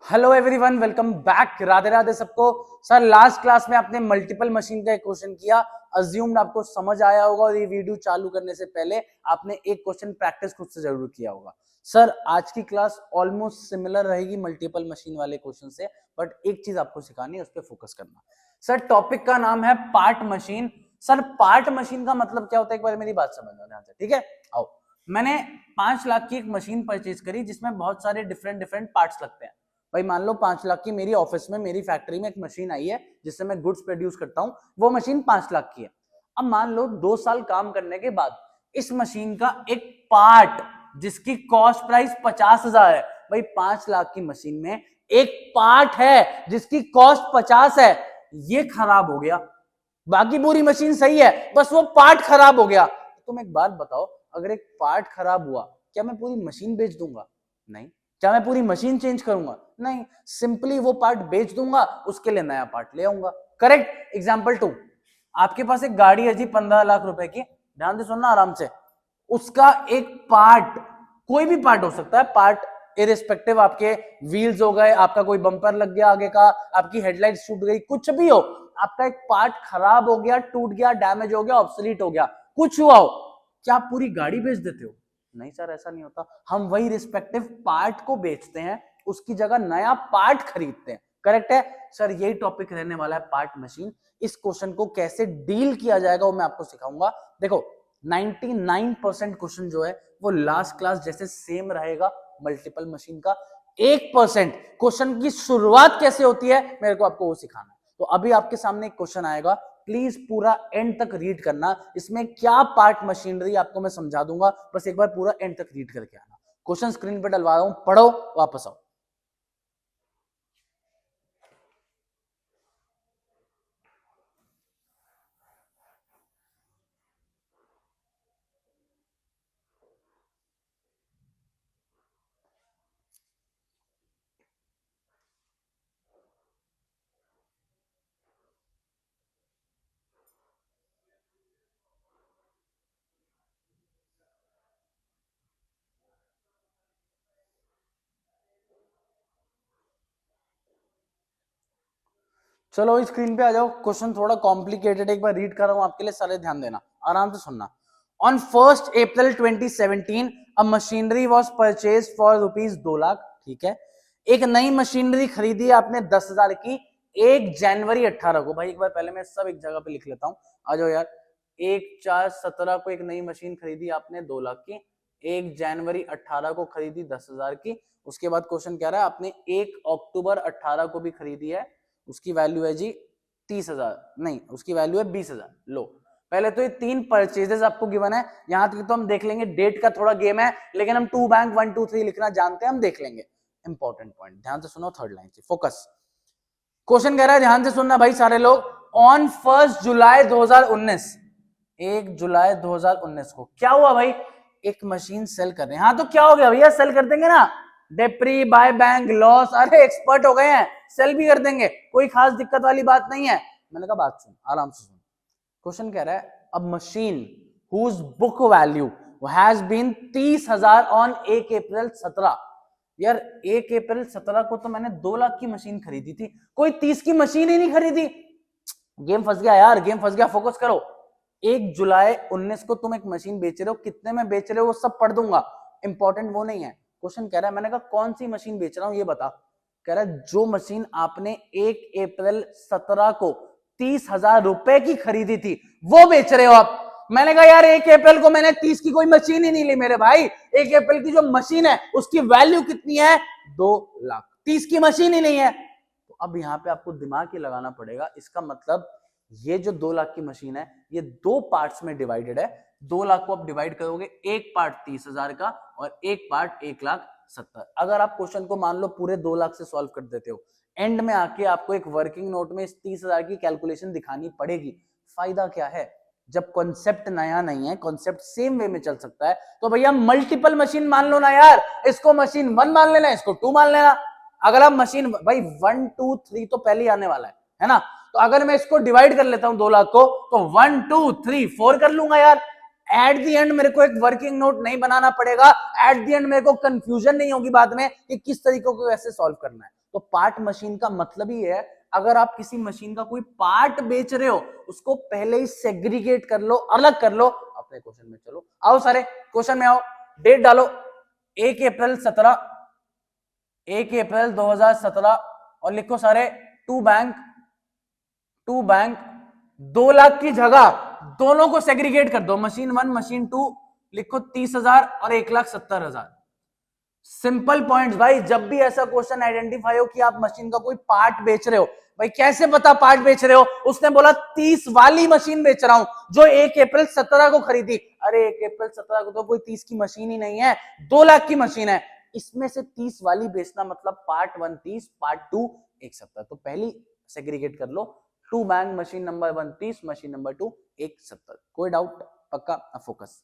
Hello everyone, welcome back. Radhe Radhe सबको। Sir last class में आपने मल्टीपल मशीन का एक क्वेश्चन किया, अज्यूम्ड आपको समझ आया होगा और ये वीडियो चालू करने से पहले आपने एक क्वेश्चन प्रैक्टिस खुद से जरूर किया होगा। सर आज की क्लास ऑलमोस्ट सिमिलर रहेगी मल्टीपल मशीन वाले क्वेश्चन से, बट एक चीज आपको सिखानी है, उस पर फोकस करना। सर टॉपिक का नाम है part machine. Sir part machine का मतलब क्या होता है, एक बार मेरी बात समझना ध्यान से, ठीक है। आओ, मैंने 5 लाख की एक मशीन परचेज करी जिसमें बहुत सारे डिफरेंट डिफरेंट पार्ट्स लगते हैं। भाई मान लो 5 लाख की मेरी ऑफिस में, मेरी फैक्ट्री में एक मशीन आई है जिससे मैं गुड्स प्रोड्यूस करता हूं, वो मशीन 5 लाख की है। अब मान लो 2 साल काम करने के बाद इस मशीन का एक पार्ट जिसकी कॉस्ट प्राइस 50,000 है, भाई 5 लाख की मशीन में एक पार्ट है जिसकी कॉस्ट 50 है, ये खराब हो गया। बाकी पूरी मशीन सही है, बस वो पार्ट खराब हो गया। तुम एक बात बताओ, अगर एक पार्ट खराब हुआ, क्या मैं पूरी मशीन बेच दूंगा? नहीं। क्या मैं पूरी मशीन चेंज करूंगा? नहीं। सिंपली वो पार्ट बेच दूंगा, उसके लिए नया पार्ट ले आऊंगा। करेक्ट। एग्जाम्पल 2, आपके पास एक गाड़ी है जी 15 लाख रुपए की, ध्यान से सुनना आराम से। उसका एक पार्ट, कोई भी पार्ट हो सकता है, पार्ट इरिस्पेक्टिव, आपके व्हील्स हो गए, आपका कोई बम्पर लग गया आगे का, आपकी हेडलाइट टूट गई, कुछ भी हो, आपका एक पार्ट खराब हो गया, टूट गया, डैमेज हो गया, ऑब्सोलीट हो गया, कुछ हुआ हो, क्या आप पूरी गाड़ी बेच देते हो? नहीं सर, ऐसा नहीं होता। हम वही रिस्पेक्टिव पार्ट को बेचते हैं, उसकी जगह नया पार्ट खरीदते हैं। करेक्ट है सर, यही टॉपिक रहने वाला है पार्ट मशीन। इस क्वेश्चन को कैसे डील किया जाएगा वो मैं आपको सिखाऊंगा। देखो 99% क्वेश्चन जो है वो लास्ट क्लास जैसे सेम रहेगा मल्टीपल मशीन का। 1% क्वेश्चन की शुरुआत कैसे होती है मेरे को आपको वो सिखाना है। तो अभी आपके सामने एक क्वेश्चन आएगा, प्लीज पूरा एंड तक रीड करना। इसमें क्या पार्ट मशीनरी आपको मैं समझा दूंगा, बस एक बार पूरा एंड तक रीड करके आना। क्वेश्चन स्क्रीन पे डलवा रहा हूं, पढ़ो, वापस आओ। चलो स्क्रीन पे आ जाओ। क्वेश्चन थोड़ा कॉम्प्लिकेटेड, एक बार रीड कर रहा हूं आपके लिए, सारे ध्यान देना, आराम से सुनना। On 1 April 2017 a machinery was purchase for ₹2 lakh. ठीक है, एक नई मशीनरी खरीदी आपने 10,000 की 1 जनवरी 18 को। भाई एक बार पहले मैं सब एक जगह पे लिख लेता हूं, आ जाओ यार। 1/4/17 को एक नई मशीन खरीदी आपने 2 लाख की, 1 जनवरी 18 को खरीदी 10,000 की। उसके बाद क्वेश्चन कह रहा है आपने 1 अक्टूबर 18 को भी खरीदी है, उसकी वैल्यू है जी 30,000, नहीं उसकी वैल्यू है 20,000। लो, पहले तो ये 3 परचेजेस आपको गिवन है, यहां तक तो हम देख लेंगे, डेट का थोड़ा गेम है, लेकिन हम 2 बैंक 1 2 3 लिखना जानते हैं, हम देख लेंगे। इंपॉर्टेंट पॉइंट ध्यान से सुनो, थर्ड लाइन से फोकस। क्वेश्चन कह रहा है, ध्यान से सुनना भाई सारे लोग। ऑन 1 जुलाई 2019, 1 जुलाई 2019 को क्या हुआ भाई? एक मशीन सेल कर रहे हैं। हाँ तो क्या हो गया भैया, सेल कर देंगे ना, डेप्री बाय बैंक लॉस, अरे एक्सपर्ट हो गए हैं, सेल भी कर देंगे, कोई खास दिक्कत वाली बात नहीं है। मैंने कहा बात सुन, आराम से सुन। क्वेश्चन कह रहा है, अब machine whose book value has been 30,000 on 1 April 17। यार 1 अप्रैल 17 को तो मैंने 2 लाख की मशीन खरीदी थी, कोई 30 की मशीन ही नहीं खरीदी। गेम फंस गया यार, गेम फंस गया, फोकस करो। 1 जुलाई 19 को तुम एक मशीन बेच रहे हो, कितने में बेच रहे हो वो सब पढ़ दूंगा, इंपॉर्टेंट वो नहीं है। क्वेश्चन कह रहा है, मैंने कहा कौन सी मशीन बेच रहा हूं ये बता। कह रहा है जो मशीन आपने 1 अप्रैल 17 को 30,000 रुपए की खरीदी थी वो बेच रहे हो आप। मैंने कहा यार 1 अप्रैल को मैंने 30 की कोई मशीन ही नहीं ली मेरे भाई, 1 अप्रैल की जो मशीन है उसकी वैल्यू कितनी है? 2 लाख, 30 की मशीन ही नहीं है। तो अब यहां पे आपको दिमाग ही लगाना पड़ेगा। इसका मतलब ये जो 2 लाख की मशीन है ये 2 पार्ट्स में डिवाइडेड है। 2 लाख को आप डिवाइड करोगे, एक पार्ट 30,000 का और एक पार्ट 1,70,000। अगर आप क्वेश्चन को मान लो पूरे 2 लाख से सॉल्व कर देते हो, एंड में आके आपको एक वर्किंग नोट में इस 30,000 की कैलकुलेशन दिखानी पड़ेगी। फायदा क्या है? जब कॉन्सेप्ट नया नहीं है, कॉन्सेप्ट सेम वे में चल सकता है, तो भैया मल्टीपल मशीन मान लो ना यार। इसको मशीन 1 मान लेना, इसको 2 मान लेना। अगर आप मशीन भाई 1 2 3 तो पहले ही आने वाला है ना। तो अगर मैं इसको डिवाइड कर लेता हूं 2 लाख को, तो 1 2 3 4 कर लूंगा यार। एट दी एंड मेरे को एक वर्किंग नोट नहीं बनाना पड़ेगा, एट दी एंड मेरे को कंफ्यूजन नहीं होगी बाद में कि किस तरीके को कैसे सॉल्व करना है। तो पार्ट मशीन का मतलब ही है, अगर आप किसी मशीन का कोई पार्ट बेच रहे हो उसको पहले ही सेग्रीगेट कर लो, अलग कर लो। अपने क्वेश्चन में चलो, आओ सारे क्वेश्चन में आओ। डेट डालो 1 अप्रैल 2017 और लिखो सारे टू बैंक 2 लाख की जगह दोनों को सेग्रीगेट कर दो, मशीन 1 मशीन 2 लिखो 30,000 और 1,70,000। सिंपल पॉइंट्स भाई, जब भी ऐसा क्वेश्चन आइडेंटिफाई हो कि आप मशीन का कोई पार्ट बेच रहे हो, भाई कैसे पता पार्ट बेच रहे हो? उसने बोला 30 वाली मशीन बेच रहा हूं जो 1 अप्रैल 17 को खरीदी। अरे 1 अप्रैल 17 को तो कोई 30 की मशीन ही नहीं है, 2 लाख की मशीन है, इसमें से 30 वाली बेचना मतलब पार्ट 1 30, पार्ट 2 170। तो पहली सेग्रीगेट कर लो, two bank machine number 1 30, machine number 2 170। कोई डाउट? पक्का? फोकस।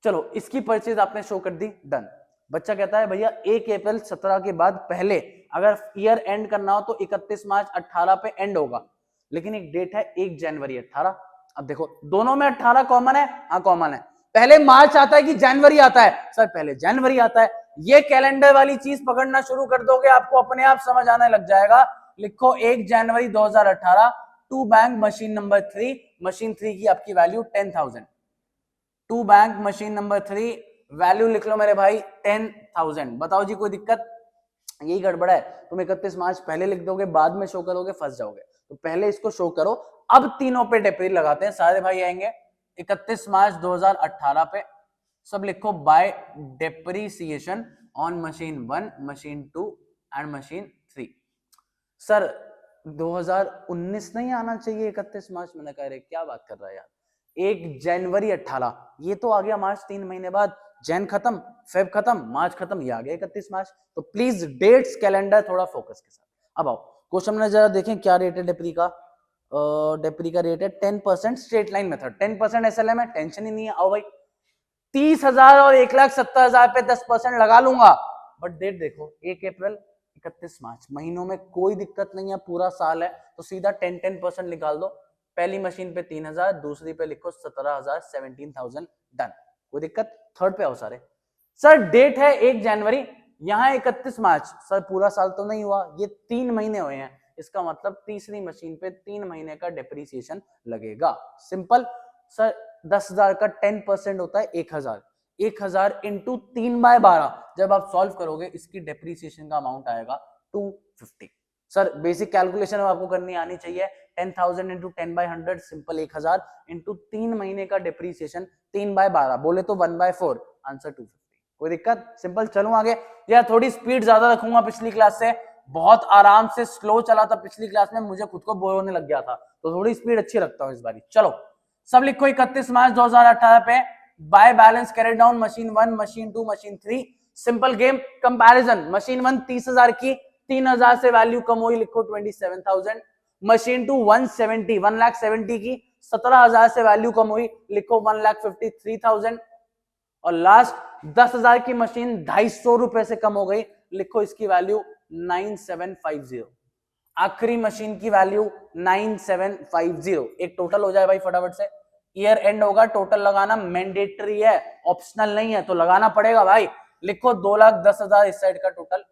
चलो इसकी परचेज आपने शो कर दी, डन। बच्चा कहता है भैया 1 अप्रैल 17 के बाद पहले अगर ईयर एंड करना हो तो 31 मार्च 18 पे एंड होगा, लेकिन एक डेट है 1 जनवरी 18। अब देखो दोनों में 18 कॉमन है, हाँ कॉमन है। पहले मार्च आता है कि जनवरी आता है? सर पहले जनवरी आता है। ये कैलेंडर वाली चीज पकड़ना शुरू कर दोगे आपको अपने आप समझ आने लग जाएगा। लिखो 1 जनवरी 2018, to bank machine number 3, machine 3 की आपकी value 10,000। To bank machine number 3 value लिख लो मेरे भाई 10,000। बताओ जी कोई दिक्कत? यही गड़बड़ है, तुम 31 मार्च पहले लिख दोगे बाद में शो करोगे फंस जाओगे। तो पहले इसको शो करो। अब तीनों पे डेप्री लगाते हैं, सारे भाई आएंगे 31 मार्च 2018 पे। सब लिखो by depreciation on machine 1 machine 2 and machine 3। Sir 2019 नहीं आना चाहिए 31 मार्च? मैंने कहा रे क्या बात कर रहा है यार, 1 जनवरी 18, ये तो आ गया मार्च 3 महीने बाद। जैन खत्म, फेब खत्म, मार्च खत्म, ये आ गया 31 मार्च। तो प्लीज डेट्स कैलेंडर थोड़ा फोकस के साथ। अब आओ क्वेश्चन में जरा देखें क्या रेट है डेप्री का। डेप्री का रेट है 10% स्ट्रेट लाइन मेथड, 10% एसएलएम है, टेंशन ही नहीं है। आओ भाई 30,000 और 1,70,000 पे 10% लगा लूंगा, बट डेट देखो 1 अप्रैल 31 मार्च, महीनों में कोई दिक्कत नहीं है, पूरा साल है, तो सीधा 10% निकाल दो। पहली मशीन पे 3,000, दूसरी पे लिखो 17,000, 17,000, डन। कोई दिक्कत? थर्ड पे आओ सारे। सर डेट है 1 जनवरी, यहाँ 31 मार्च, सर पूरा साल तो नहीं हुआ, ये 3 महीने हुए हैं, इसका मतलब तीसरी मशीन पे 3 महीने का डेप्रीसिएशन लगेगा। सिंपल। सर 10,000 का 10% होता है 1,000, 1,000 इंटू 3/12, जब आप सॉल्व करोगे इसकी डेप्रीसिएशन का अमाउंट आएगा 250। सर बेसिक कैलकुलेशन आपको करनी आनी चाहिए, 10,000 इंटू 10/100 सिंपल 1,000 इंटू 3 महीने का डेप्रीसिएशन 3/12, बोले तो 1/4, आंसर 250। कोई दिक्कत? सिंपल। चलूं आगे, या थोड़ी स्पीड ज्यादा रखूंगा पिछली क्लास से, बहुत आराम से स्लो चला था पिछली क्लास में, मुझे खुद को बोर होने लग गया था, तो थोड़ी स्पीड अच्छी रखता हूं इस बारी। चलो सब लिखो 31 मार्च 2018 पे by balance carry down machine 1 machine 2 machine 3। Simple game comparison, machine 1 30,000 की, 3,000 से वैल्यू कम हुई, लिखो 27,000। मशीन 2 170 1,70,000 की, 17,000 से वैल्यू कम हुई, लिखो 1,53,000। और लास्ट 10,000 की मशीन 250 रुपए से कम हो गई, लिखो इसकी वैल्यू 9750। आखिरी मशीन की वैल्यू 9750। एक टोटल हो जाए भाई फटाफट से, ईयर एंड होगा, टोटल लगाना मैंडेटरी है, ऑप्शनल नहीं है, तो लगाना पड़ेगा भाई। लिखो 2,10,000 इस साइड का टोटल,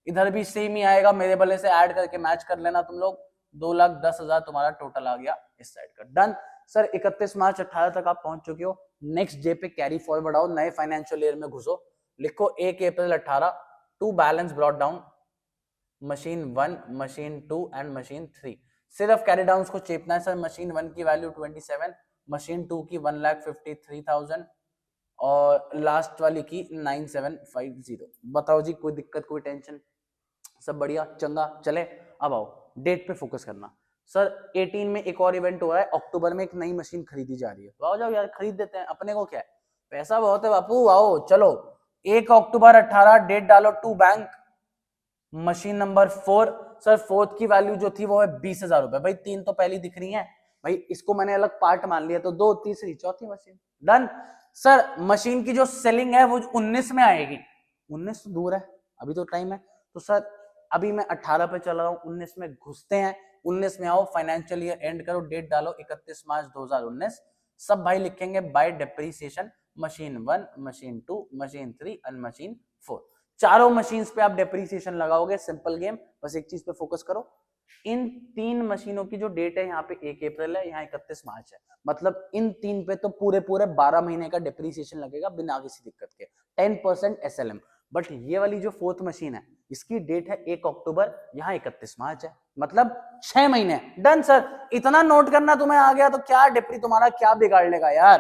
इधर भी सेम ही आएगा, मेरे भले से ऐड करके मैच कर लेना तुम लोग। 2,10,000 तुम्हारा टोटल आ गया इस साइड का, डन। सर 31 मार्च 18 तक आप पहुंच चुके हो, नेक्स्ट डे पे कैरी फॉरवर्ड आओ, नए फाइनेंशियल ईयर में घुसो। लिखो 1 April 18, to balance brought down machine 1 machine 2 and machine 3। सिर्फ कैरी डाउन को चेपना है सर। मशीन 1 की वैल्यू 27, मशीन 2 की 1,53,000 और लास्ट वाली की 9750। बताओ जी कोई दिक्कत, कोई टेंशन? सब बढ़िया चंगा चले। अब आओ डेट पे फोकस करना। सर 18 में एक और इवेंट हो रहा है, अक्टूबर में एक नई मशीन खरीदी जा रही है, तो आओ जाओ यार खरीद देते हैं, अपने को क्या है, पैसा बहुत है बापू, आओ चलो। 1 अक्टूबर 18 डेट डालो, to bank machine number 4। Sir fourth की वैल्यू जो थी वो है 20,000 रुपए। भाई 3 तो पहली दिख रही है भाई, इसको मैंने अलग पार्ट मान लिया, तो 2 तीसरी चौथी मशीन, डन। सर मशीन की जो सेलिंग है वो 19 में आएगी, 19 तो दूर है, अभी तो टाइम है। तो सर अभी मैं 18 पे चल रहा हूँ, 19 में घुसते हैं, 19 में आओ, फाइनेंशियल ईयर एंड करो, डेट डालो 31 मार्च 2019। सब भाई लिखेंगे by depreciation machine 1 machine 2 machine 3 and machine 4। चारों मशीन्स पे आप डेप्रीसिएशन लगाओगे, सिंपल गेम, बस एक चीज पे फोकस करो। इन तीन मशीनों की जो डेट है यहाँ पे 1 अप्रैल है, यहाँ 31 मार्च है, मतलब इन तीन पे तो पूरे 12 महीने का डेप्रीसिएशन लगेगा बिना किसी दिक्कत के, 10% SLM। बट ये वाली जो फोर्थ मशीन है इसकी डेट है 1 अक्टूबर, यहाँ 31 मार्च है, मतलब 6 महीने। डन सर, इतना नोट करना तुम्हें आ गया तो क्या डेप्री तुम्हारा क्या बिगाड़ लेगा यार,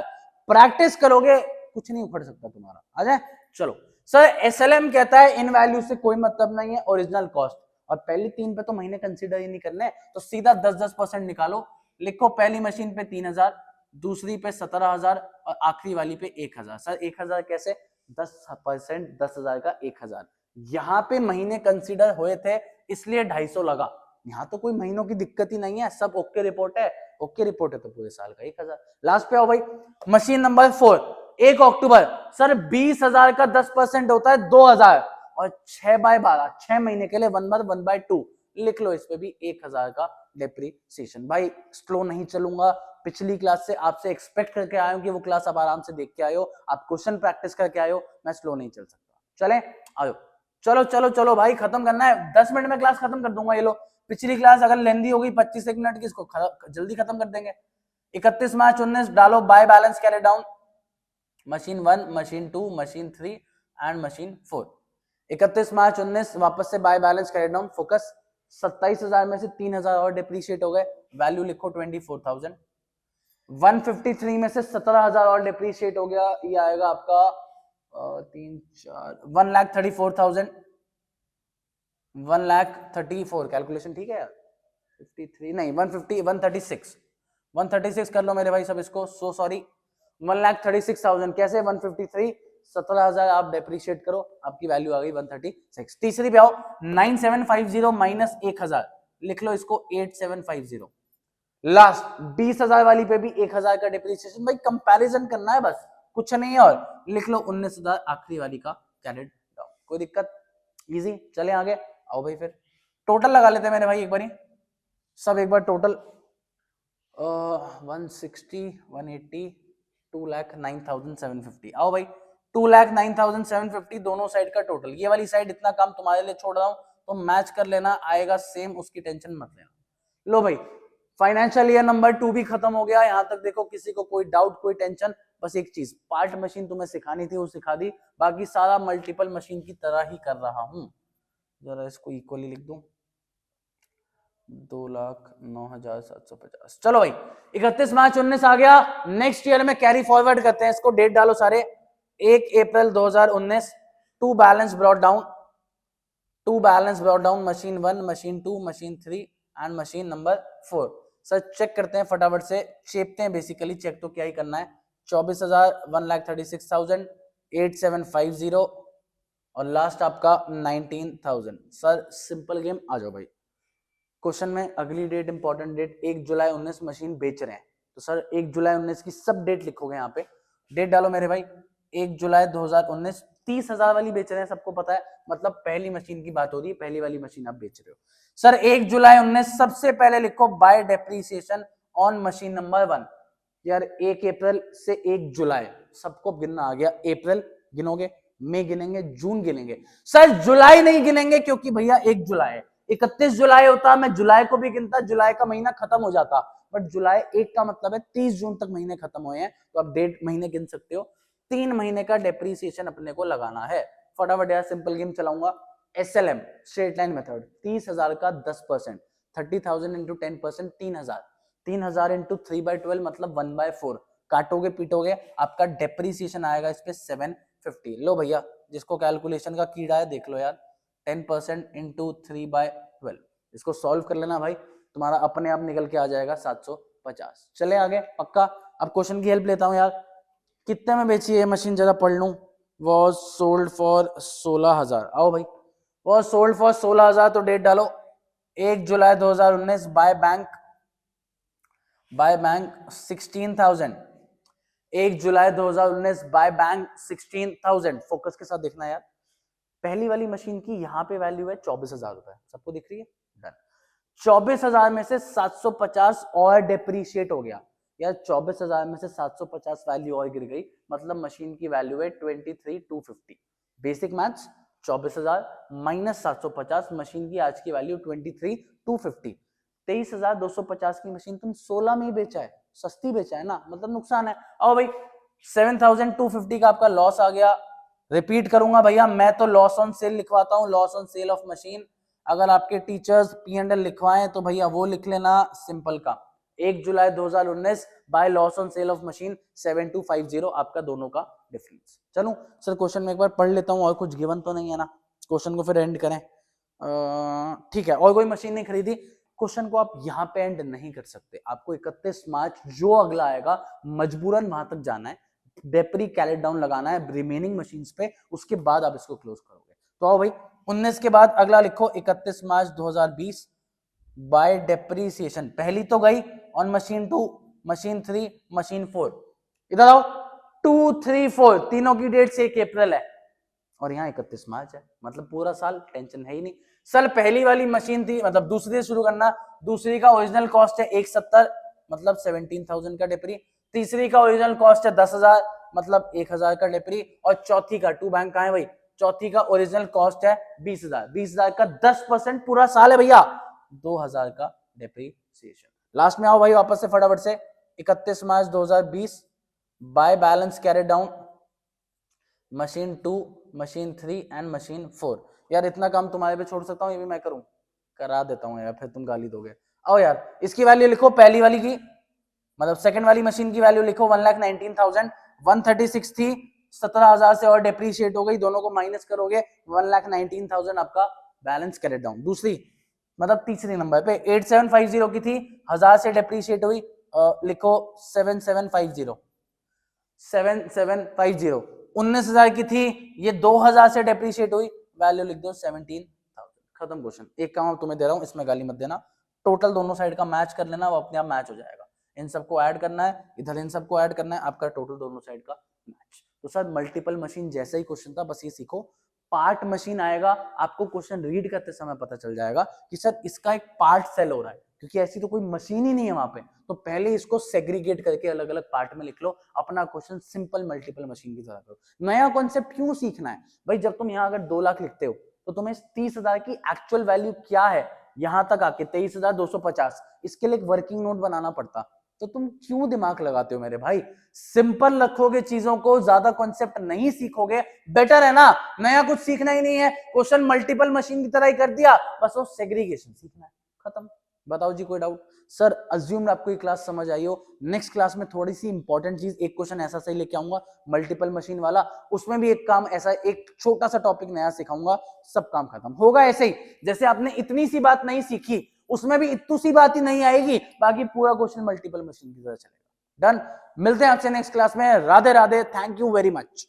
प्रैक्टिस करोगे कुछ नहीं उखड़ सकता तुम्हारा, आ जाए। चलो सर, SLM कहता है इन वैल्यू से कोई मतलब नहीं है, ओरिजिनल कॉस्ट, और पहली तीन पे तो महीने कंसीडर ही नहीं करने, तो सीधा 10% निकालो, लिखो पहली मशीन पे 3000, दूसरी पे 17000 और आखिरी वाली पे 1000। सर 1000 कैसे, 10%, 10,000 का 1000, यहाँ पे महीने कंसीडर हुए थे इसलिए 250 लगा, यहाँ तो कोई महीनों की दिक्कत ही नहीं है, सब ओके रिपोर्ट है, ओके रिपोर्ट है तो पूरे साल का 1000। लास्ट पे आओ भाई, मशीन नंबर 4, 1 अक्टूबर, सर 20,000 का 10% होता है 2000, और 6/12, 6 महीने के लिए 1/2 लिख लो, इस पे भी 1000 का डेप्रीसिएशन। भाई स्लो नहीं चलूंगा, पिछली क्लास से आपसे एक्सपेक्ट करके आया हूं कि वो क्लास आप आराम से देख के आए हो, आप क्वेश्चन प्रैक्टिस करके आए हो, मैं स्लो नहीं चल सकता। चले आओ, चलो चलो चलो भाई, खत्म करना है, 10 मिनट में क्लास खत्म कर दूंगा। ये लो, पिछली क्लास अगर लेंदी हो गई 25 मिनट की, इसको जल्दी खत्म कर देंगे। 31 मार्च 19 डालो, by balance carry down, machine 1, machine 2, machine 3 and machine 4। 31 मार्च 19 वापस से by balance carry down, focus, 27,000 में से 3,000 और डिप्रीशिएट हो गए, वैल्यू लिखो 24,000। 153 में से 17,000 और डिप्रीशिएट हो गया, ये आएगा आपका 1,34,000, 1,34,000, कैलकुलेशन ठीक है यार, 53 नहीं 150, 136 कर लो मेरे भाई सब इसको, सो सॉरी, 1,36,000 कैसे, 153, 17,000 आप डेप्रीशिएट करो, आपकी वैल्यू आ गई 136। तीसरी पे आओ, 9750 माइनस 1,000, लिख लो इसको 8750। लास्ट 20,000 वाली पे भी 1,000 का डेप्रीशिएशन, भाई कंपैरिजन करना है बस, कुछ नहीं है, और लिख लो 19,000 आखिरी वाली का कैरेट डाउन, कोई दिक्कत, इजी। चले आगे आओ भाई, फिर टोटल लगा लेते हैं मेरे भाई एक बार, सब एक बार टोटल, 160, 180, 2,09,750। आओ भाई, 2,09,750 दोनों साइड का टोटल, ये वाली साइड इतना काम तुम्हारे लिए छोड़ रहा हूं, तो मैच कर लेना, आएगा सेम, उसकी टेंशन मत लेना। लो भाई, फाइनेंशियल ईयर नंबर 2 भी खत्म हो गया, यहां तक देखो किसी को कोई डाउट कोई टेंशन, बस एक चीज, पार्ट मशीन तुम्हें सिखानी थी वो सिखा दी, बाकी सारा मल्टीपल मशीन की तरह ही कर रहा हूं। जरा इसको इक्वली लिख दूं, 2,09,750। चलो भाई, 31 मार्च 19 आ गया, नेक्स्ट ईयर में कैरी फॉरवर्ड करते हैं इसको, डेट डालो सारे, 1 April 2019, to balance brought down, machine 1, machine 2, machine 3 and machine number 4। Sir check करते हैं फटाफट से, चेपते हैं, बेसिकली चेक तो क्या ही करना है, 24,000, 1,36,8,750 और लास्ट आपका 19,000। सर सिंपल गेम, आ जाओ भाई, क्वेश्चन में अगली डेट, इंपॉर्टेंट डेट, 1 जुलाई 19 मशीन बेच रहे हैं, तो सर 1 जुलाई 19 की सब डेट लिखोगे, यहाँ पे डेट डालो मेरे भाई, 1 जुलाई 2019, 30,000 वाली बेच रहे हैं, सबको पता है, मतलब पहली मशीन की बात हो रही है, पहली वाली मशीन आप बेच रहे हो। सर 1 जुलाई 19 सबसे पहले लिखो by depreciation on machine number 1, यार 1 अप्रैल से 1 जुलाई सबको गिनना आ गया, अप्रैल गिनोगे, मई गिनेंगे, जून गिनेंगे, सर जुलाई नहीं गिनेंगे क्योंकि भैया 1 जुलाई है, 31 जुलाई होता, मैं जुलाई को भी गिनता, जुलाई का महीना खत्म हो जाता, बट जुलाई 1 का मतलब है 30 जून तक महीने खत्म हुए हैं, तो आप डेट महीने गिन सकते हो, 3 महीने का डेप्रीसिएशन अपने को लगाना है। फटाफट यार सिंपल गेम चलाऊंगा, SLM स्ट्रेट लाइन मेथड, 30,000 का 10%, 30,000 इंटू 10%, 3,000, 3,000 इंटू 3/12 मतलब 1/4, काटोगे पीटोगे आपका डेप्रीसिएशन आएगा इस पे 750। लो भैया, जिसको कैलकुलेशन का कीड़ा है देख लो यार, 10% इंटू 3/12, इसको सॉल्व कर लेना भाई, तुम्हारा अपने आप निकल के आ जाएगा 750। चले आगे, पक्का। अब क्वेश्चन की हेल्प लेता हूं यार, कितने में बेची है मशीन, जरा पढ़ लूं, वॉज सोल्ड फॉर 16,000। आओ भाई, वॉज सोल्ड फॉर 16,000, तो डेट डालो 1 जुलाई 2019, by bank 16,000, 1 July 2019 by bank 16,000। Focus के साथ देखना यार, पहली वाली मशीन की यहाँ पे वैल्यू है 24,000 रुपए, सबको दिख रही है, डन। 24,000 में से 750 और डेप्रीशिएट हो गया, यार 24,000 में से 750 वैल्यू और गिर गई, मतलब मशीन की वैल्यू है 23,250। बेसिक मैथ्स, 24,000 माइनस 750, मशीन की आज की वैल्यू 23,250। 23,250 की मशीन तुम 16 में ही बेचा है, सस्ती बेचा है ना, मतलब नुकसान है। और भाई 7,250 का आपका लॉस आ गया। रिपीट करूंगा भैया, मैं तो लॉस ऑन सेल लिखवाता हूं, loss on sale of machine. अगर आपके टीचर्स P&L लिखवाएं तो भैया वो लिख लेना सिंपल का 1 जुलाई 2019 by loss on sale of machine 7250, आपका दोनों का डिफरेंस। चलो सर क्वेश्चन में एक बार पढ़ लेता हूं, और कुछ गिवन तो नहीं है ना, क्वेश्चन को फिर एंड करें। ठीक है, और कोई मशीन नहीं खरीदी, क्वेश्चन को आप यहां पे एंड नहीं कर सकते, आपको 31 मार्च जो अगला आएगा मजबूरन वहां तक जाना है, डेप्री कैलेट डाउन लगाना है रिमेनिंग मशीन्स पे, उसके बाद आप इसको क्लोज करोगे। तो आओ भाई 19 के बाद अगला लिखो 31 मार्च 2020 बाय डेप्रीसिएशन। पहली तो गई ऑन मशीन 2, मशीन 3, मशीन 4। इधर आओ 2, 3, 4 तीनों की डेट 1 अप्रैल है और यहाँ 31 मार्च है, मतलब पूरा साल टेंशन है ही नहीं। सर पहली वाली मशीन थी, मतलब दूसरी से शुरू करना, दूसरी का ओरिजिनल कॉस्ट है 170, मतलब 17,000 का डेप्री। तीसरी का ओरिजिनल कॉस्ट है 10,000, मतलब 1,000 का डेप्री। और चौथी का, टू बैंक कहां है भाई, चौथी का ओरिजिनल कॉस्ट है 20,000, 20,000 का 10% पूरा साल है भैया, 2,000 का डेप्रीसिएशन। लास्ट में आओ भाई वापस से फटाफट से 31 मार्च 2020 by balance carried down machine 2, machine 3 and machine 4। यार इतना काम तुम्हारे पे छोड़ सकता हूँ, ये भी मैं करूं, करा देता हूँ यार, फिर तुम गाली दोगे। आओ यार इसकी वैल्यू लिखो, पहली वाली की मतलब सेकंड वाली मशीन की वैल्यू लिखो 1,19,000, 136 थी, 17,000 से और डेप्रीशिएट हो गई, दोनों को माइनस करोगे 1,19,000 आपका बैलेंस कैरेट डाउन। दूसरी मतलब तीसरी नंबर पे 8750 की थी, 1000 से डेप्रीशिएट हुई, लिखो 7750, 7750। 19,000 की थी, ये 2,000 से डेप्रीशिएट हुई, वैल्यू लिख दो 17,000। खत्म क्वेश्चन। एक काम तुम्हें दे रहा हूं, इसमें गाली मत देना, टोटल दोनों साइड का मैच कर लेना, वो अपने आप मैच हो जाएगा। इन सबको ऐड करना है, इधर इन सबको ऐड करना है, आपका टोटल दोनों साइड का मैच। तो सर मल्टीपल मशीन जैसा ही क्वेश्चन था, बस ये सीखो, पार्ट मशीन आएगा, आपको क्वेश्चन रीड करते समय पता चल जाएगा कि सर इसका एक पार्ट सेल हो रहा है, क्योंकि ऐसी तो कोई मशीन ही नहीं है वहां पे। तो पहले इसको सेग्रीगेट करके अलग अलग पार्ट में लिख लो, अपना क्वेश्चन सिंपल मल्टीपल मशीन की तरह करो। नया कॉन्सेप्ट क्यों सीखना है भाई, जब तुम यहाँ अगर 2 लाख लिखते हो तो तुम्हें 30,000 की एक्चुअल वैल्यू क्या है, यहां तक आके 23,250, इसके लिए एक वर्किंग नोट बनाना पड़ता। तो तुम क्यों दिमाग लगाते हो मेरे भाई, सिंपल रखोगे चीजों को, ज्यादा कॉन्सेप्ट नहीं सीखोगे, बेटर है ना। नया कुछ सीखना ही नहीं है, क्वेश्चन मल्टीपल मशीन की तरह ही कर दिया, बस वो सेग्रीगेशन सीखना है, खत्म। बताओ जी कोई डाउट। सर अज्यूम आपको ये क्लास समझ आई हो, नेक्स्ट क्लास में थोड़ी सी इंपॉर्टेंट चीज, एक क्वेश्चन ऐसा सही लेके आऊंगा मल्टीपल मशीन वाला, उसमें भी एक काम ऐसा, एक छोटा सा टॉपिक नया सिखाऊंगा, सब काम खत्म होगा। ऐसे ही जैसे आपने इतनी सी बात नहीं सीखी, उसमें भी इतनी सी बात ही नहीं आएगी, बाकी पूरा क्वेश्चन मल्टीपल मशीन की तरह चलेगा। डन, मिलते हैं आपसे नेक्स्ट क्लास में, Radhe Radhe, thank you very much.